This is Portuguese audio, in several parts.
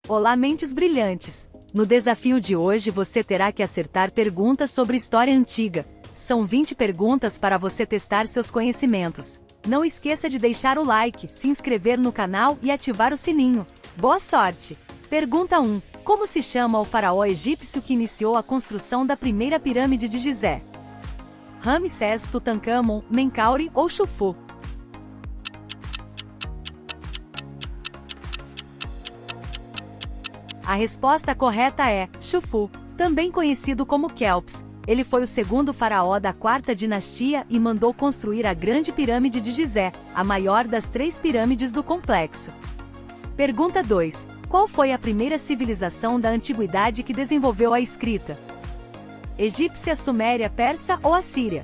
Olá, mentes brilhantes! No desafio de hoje você terá que acertar perguntas sobre história antiga. São 20 perguntas para você testar seus conhecimentos. Não esqueça de deixar o like, se inscrever no canal e ativar o sininho. Boa sorte! Pergunta 1. Como se chama o faraó egípcio que iniciou a construção da primeira pirâmide de Gizé? Ramsés, Tutancâmon, Menkaure ou Xufu? A resposta correta é Xufu, também conhecido como Kelps. Ele foi o segundo faraó da quarta dinastia e mandou construir a Grande Pirâmide de Gizé, a maior das 3 pirâmides do complexo. Pergunta 2. Qual foi a primeira civilização da antiguidade que desenvolveu a escrita? Egípcia, Suméria, Persa ou Assíria?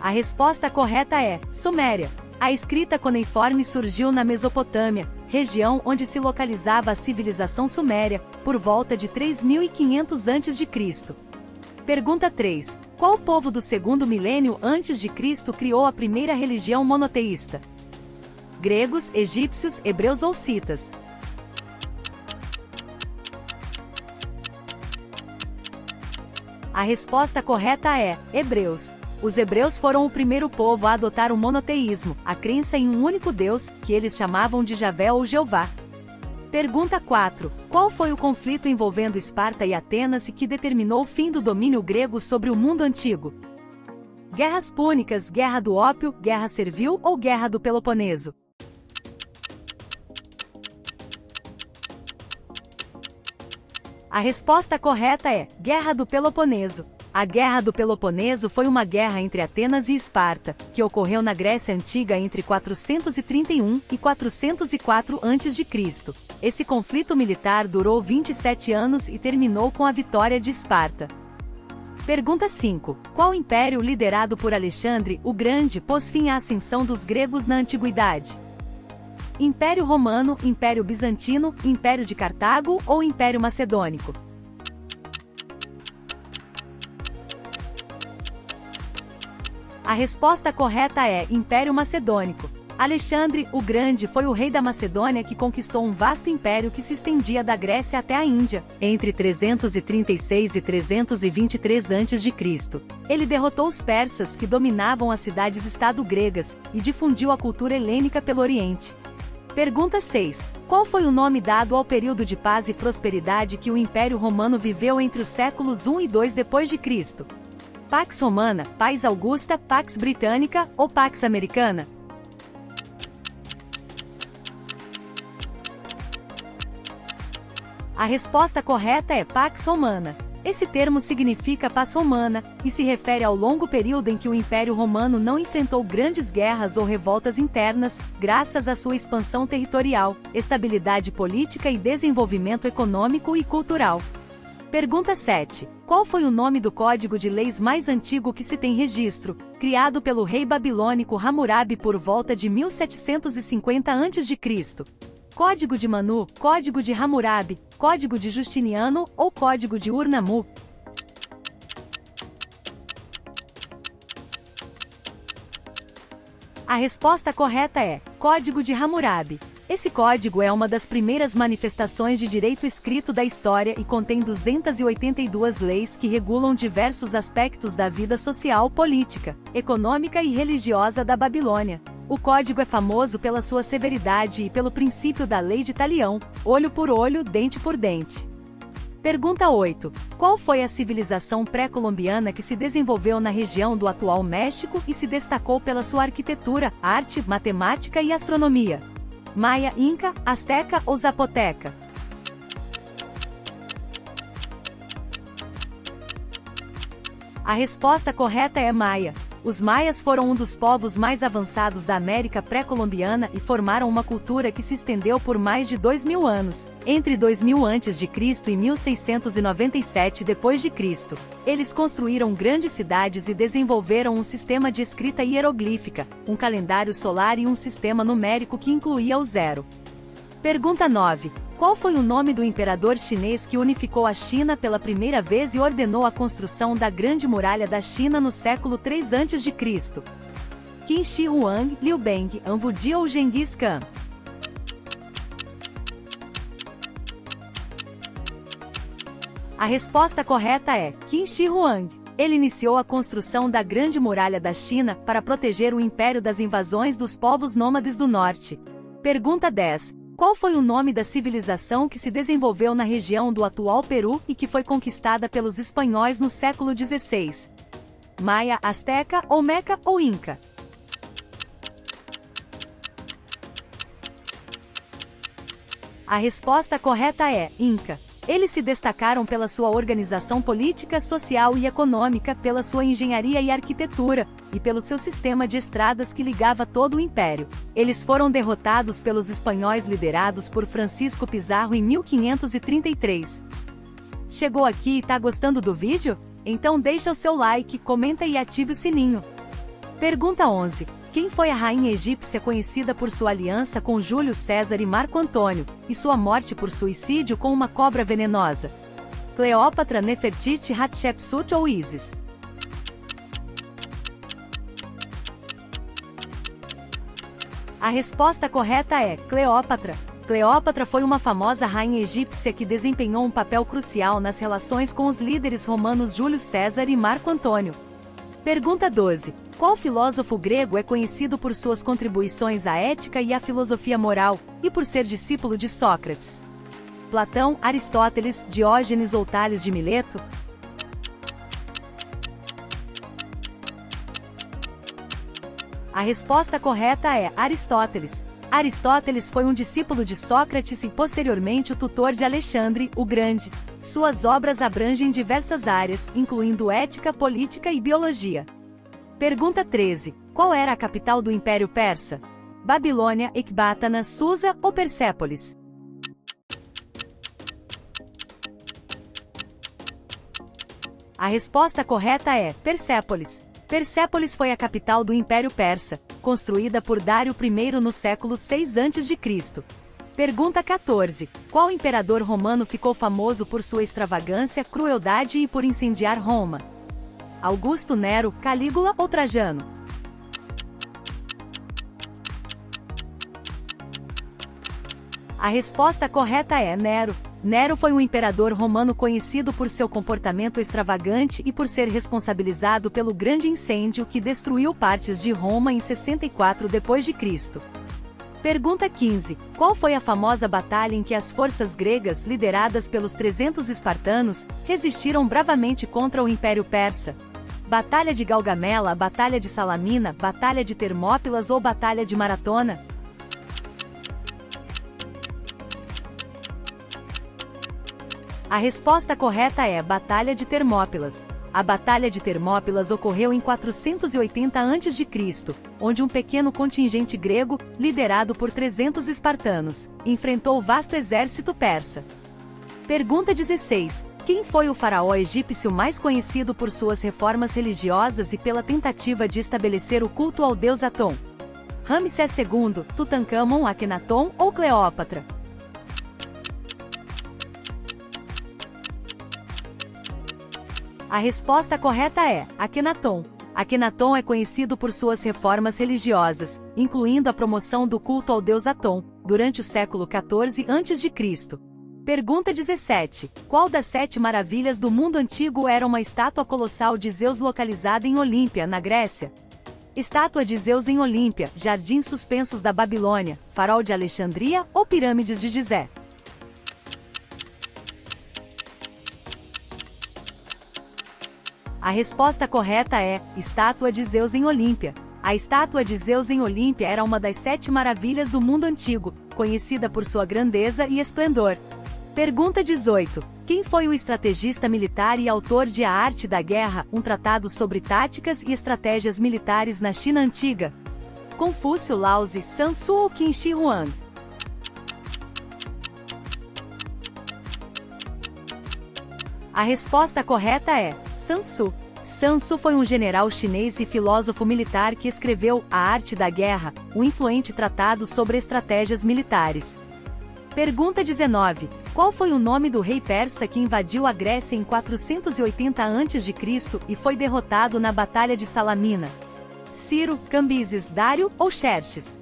A resposta correta é Suméria. A escrita cuneiforme surgiu na Mesopotâmia, região onde se localizava a civilização suméria, por volta de 3500 a.C. Pergunta 3. Qual povo do segundo milênio antes de Cristo criou a primeira religião monoteísta? Gregos, egípcios, hebreus ou citas? A resposta correta é hebreus. Os hebreus foram o primeiro povo a adotar o monoteísmo, a crença em um único Deus, que eles chamavam de Javé ou Jeová. Pergunta 4. Qual foi o conflito envolvendo Esparta e Atenas e que determinou o fim do domínio grego sobre o mundo antigo? Guerras Púnicas, Guerra do Ópio, Guerra Servil ou Guerra do Peloponeso? A resposta correta é Guerra do Peloponeso. A Guerra do Peloponeso foi uma guerra entre Atenas e Esparta, que ocorreu na Grécia Antiga entre 431 e 404 a.C. Esse conflito militar durou 27 anos e terminou com a vitória de Esparta. Pergunta 5. Qual império liderado por Alexandre o Grande pôs fim à ascensão dos gregos na Antiguidade? Império Romano, Império Bizantino, Império de Cartago ou Império Macedônico? A resposta correta é Império Macedônico. Alexandre o Grande foi o rei da Macedônia que conquistou um vasto império que se estendia da Grécia até a Índia, entre 336 e 323 a.C. Ele derrotou os persas que dominavam as cidades-estado gregas e difundiu a cultura helênica pelo Oriente. Pergunta 6. Qual foi o nome dado ao período de paz e prosperidade que o Império Romano viveu entre os séculos 1 e 2 d.C.? Pax Romana, Pax Augusta, Pax Britânica ou Pax Americana? A resposta correta é Pax Romana. Esse termo significa paz romana e se refere ao longo período em que o Império Romano não enfrentou grandes guerras ou revoltas internas, graças à sua expansão territorial, estabilidade política e desenvolvimento econômico e cultural. Pergunta 7. Qual foi o nome do código de leis mais antigo que se tem registro, criado pelo rei babilônico Hammurabi por volta de 1750 a.C.? Código de Manu, Código de Hammurabi, Código de Justiniano ou Código de Ur-Nammu? A resposta correta é Código de Hammurabi. Esse código é uma das primeiras manifestações de direito escrito da história e contém 282 leis que regulam diversos aspectos da vida social, política, econômica e religiosa da Babilônia. O código é famoso pela sua severidade e pelo princípio da lei de talião, olho por olho, dente por dente. Pergunta 8. Qual foi a civilização pré-colombiana que se desenvolveu na região do atual México e se destacou pela sua arquitetura, arte, matemática e astronomia? Maia, Inca, Azteca ou Zapoteca? A resposta correta é Maia. Os maias foram um dos povos mais avançados da América pré-colombiana e formaram uma cultura que se estendeu por mais de 2000 anos, entre 2000 a.C. e 1697 d.C. Eles construíram grandes cidades e desenvolveram um sistema de escrita hieroglífica, um calendário solar e um sistema numérico que incluía o zero. Pergunta 9. Qual foi o nome do imperador chinês que unificou a China pela primeira vez e ordenou a construção da Grande Muralha da China no século 3 a.C.? Qin Shi Huang, Liu Beng, Anvudi ou Genghis Khan? A resposta correta é Qin Shi Huang. Ele iniciou a construção da Grande Muralha da China para proteger o império das invasões dos povos nômades do norte. Pergunta 10. Qual foi o nome da civilização que se desenvolveu na região do atual Peru e que foi conquistada pelos espanhóis no século XVI? Maia, Azteca, Olmeca ou Inca? A resposta correta é Inca. Eles se destacaram pela sua organização política, social e econômica, pela sua engenharia e arquitetura, e pelo seu sistema de estradas que ligava todo o império. Eles foram derrotados pelos espanhóis liderados por Francisco Pizarro em 1533. Chegou aqui e tá gostando do vídeo? Então deixa o seu like, comenta e ative o sininho. Pergunta 11. Quem foi a rainha egípcia conhecida por sua aliança com Júlio César e Marco Antônio, e sua morte por suicídio com uma cobra venenosa? Cleópatra, Nefertiti, Hatshepsut ou Ísis? A resposta correta é Cleópatra. Cleópatra foi uma famosa rainha egípcia que desempenhou um papel crucial nas relações com os líderes romanos Júlio César e Marco Antônio. Pergunta 12. Qual filósofo grego é conhecido por suas contribuições à ética e à filosofia moral, e por ser discípulo de Sócrates? Platão, Aristóteles, Diógenes ou Tales de Mileto? A resposta correta é Aristóteles. Aristóteles foi um discípulo de Sócrates e posteriormente o tutor de Alexandre, o Grande. Suas obras abrangem diversas áreas, incluindo ética, política e biologia. Pergunta 13. Qual era a capital do Império Persa? Babilônia, Ecbatana, Susa ou Persépolis? A resposta correta é Persépolis. Persépolis foi a capital do Império Persa, construída por Dário I no século 6 a.C. Pergunta 14. Qual imperador romano ficou famoso por sua extravagância, crueldade e por incendiar Roma? Augusto, Nero, Calígula ou Trajano? A resposta correta é Nero. Nero foi um imperador romano conhecido por seu comportamento extravagante e por ser responsabilizado pelo grande incêndio que destruiu partes de Roma em 64 d.C. Pergunta 15. Qual foi a famosa batalha em que as forças gregas, lideradas pelos 300 espartanos, resistiram bravamente contra o Império Persa? Batalha de Galgamela, Batalha de Salamina, Batalha de Termópilas ou Batalha de Maratona? A resposta correta é Batalha de Termópilas. A Batalha de Termópilas ocorreu em 480 a.C., onde um pequeno contingente grego, liderado por 300 espartanos, enfrentou o vasto exército persa. Pergunta 16. Quem foi o faraó egípcio mais conhecido por suas reformas religiosas e pela tentativa de estabelecer o culto ao deus Atom? Ramsés II, Tutancâmon, Akenaton ou Cleópatra? A resposta correta é Akenaton. Akenaton é conhecido por suas reformas religiosas, incluindo a promoção do culto ao deus Atom, durante o século XIV a.C. Pergunta 17. Qual das 7 maravilhas do mundo antigo era uma estátua colossal de Zeus localizada em Olímpia, na Grécia? Estátua de Zeus em Olímpia, Jardins Suspensos da Babilônia, Farol de Alexandria ou Pirâmides de Gizé? A resposta correta é Estátua de Zeus em Olímpia. A estátua de Zeus em Olímpia era uma das 7 maravilhas do mundo antigo, conhecida por sua grandeza e esplendor. Pergunta 18. Quem foi o estrategista militar e autor de A Arte da Guerra, um tratado sobre táticas e estratégias militares na China Antiga? Confúcio, Lao Tse, Sun Tzu ou Qin Shi Huang? A resposta correta é Sun Tzu. Sun Tzu foi um general chinês e filósofo militar que escreveu A Arte da Guerra, um influente tratado sobre estratégias militares. Pergunta 19. Qual foi o nome do rei persa que invadiu a Grécia em 480 a.C. e foi derrotado na Batalha de Salamina? Ciro, Cambises, Dário ou Xerxes?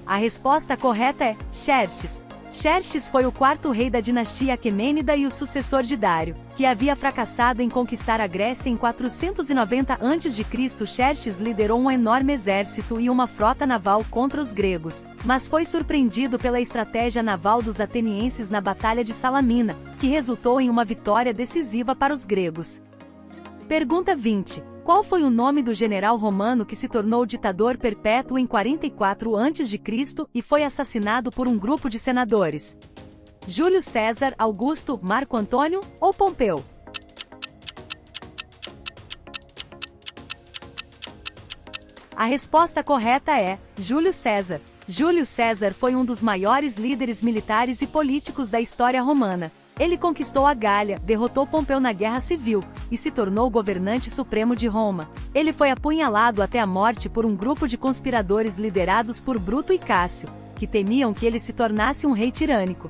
A resposta correta é Xerxes. Xerxes foi o quarto rei da dinastia Aquemênida e o sucessor de Dário, que havia fracassado em conquistar a Grécia em 490 a.C. Xerxes liderou um enorme exército e uma frota naval contra os gregos, mas foi surpreendido pela estratégia naval dos atenienses na Batalha de Salamina, que resultou em uma vitória decisiva para os gregos. Pergunta 20. Qual foi o nome do general romano que se tornou ditador perpétuo em 44 a.C. e foi assassinado por um grupo de senadores? Júlio César, Augusto, Marco Antônio ou Pompeu? A resposta correta é Júlio César. Júlio César foi um dos maiores líderes militares e políticos da história romana. Ele conquistou a Gália, derrotou Pompeu na Guerra Civil, e se tornou governante supremo de Roma. Ele foi apunhalado até a morte por um grupo de conspiradores liderados por Bruto e Cássio, que temiam que ele se tornasse um rei tirânico.